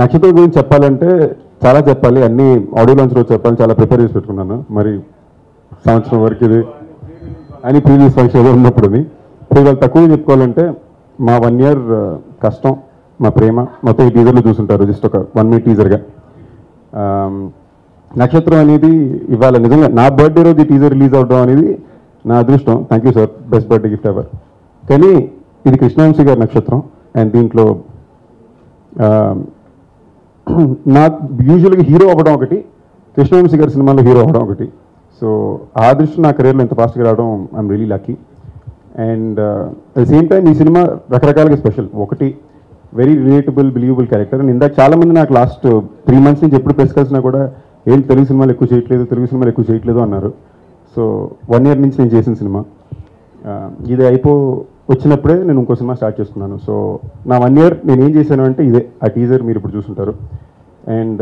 నక్షత్రం గురించి చెప్పాలంటే చాలా చెప్పాలి, అన్ని ఆడియో లాంచ్ రోజు చెప్పాలి, చాలా ప్రిపేర్ చేసి పెట్టుకున్నాను. మరి సంవత్సరం వరకు ఇది అని ప్రీవియస్ ఫంక్షన్ ఉన్నప్పుడు ఇవాళ తక్కువ చెప్పుకోవాలంటే మా 1 year కష్టం, మా ప్రేమ మొత్తం ఈ టీజర్లో చూసుంటారు. జస్ట్ ఒక 1 minute టీజర్గా. నక్షత్రం అనేది ఇవాళ నిజంగా నా బర్త్డే రోజు ఈ టీజర్ రిలీజ్ అవడం అనేది నా అదృష్టం. Thank you sir, best birthday gift ever. కానీ ఇది కృష్ణవంశీ గారి నక్షత్రం. అండ్ దీంట్లో నాకు యూజువల్గా హీరో అవ్వడం ఒకటి, కృష్ణవంశీ గారి సినిమాలో హీరో అవ్వడం ఒకటి. సో ఆ దృష్టి నా కెరీర్లో ఇంత ఫాస్ట్గా రావడం I'm really lucky. And at the same time ఈ సినిమా రకరకాలుగా స్పెషల్. ఒకటి very relatable, believable character. And ఇందాక చాలామంది నాకు లాస్ట్ 3 months నుంచి ఎప్పుడు ప్రెస్ కలిసినా కూడా ఏంటి తెలుగు సినిమాలు ఎక్కువ చేయట్లేదు అన్నారు. సో 1 year నుంచి నేను చేసిన సినిమా ఇది వచ్చినప్పుడే నేను ఇంకో సినిమా స్టార్ట్ చేసుకున్నాను. సో నా 1 year నేను ఏం చేశాను అంటే ఇదే, ఆ టీజర్ మీరు ఇప్పుడు చూసుంటారు. And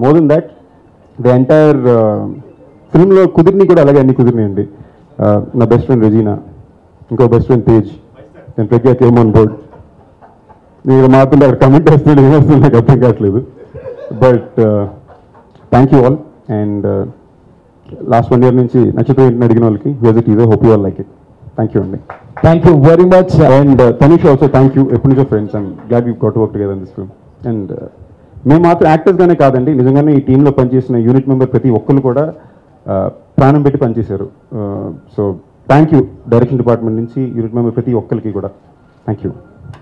more than that the entire ఫిల్మ్లో కుదిరిని కూడా అలాగే అన్ని కుదిరినాయండి. నా బెస్ట్ ఫ్రెండ్ రెజీనా, ఇంకో బెస్ట్ ఫ్రెండ్ తేజ్, నేను ప్రజ్ఞా కేమ్ ఆన్ బోర్డ్. నేను మాత్రం అక్కడ కమెంట్ వేస్తున్నాడు, ఏమొస్తుంది నాకు అర్థం కావట్లేదు. But thank you all. And last 1 year నుంచి నక్షత్రం అడిగిన వాళ్ళకి here's the teaser, hope you all like it. Thank you అండి. Thank you very much. And Tanish also thank you. ఎప్పటి నుంచో friends, and glad we got to work together in this film. అండ్ మేము మాత్రం యాక్టర్స్గానే కాదండి, నిజంగానే ఈ టీంలో పనిచేసిన యూనిట్ మెంబర్ ప్రతి ఒక్కరు కూడా ప్రాణం పెట్టి పనిచేశారు. So thank you direction department నుంచి యూనిట్ మెంబర్ ప్రతి ఒక్కరికి కూడా థ్యాంక్ యూ.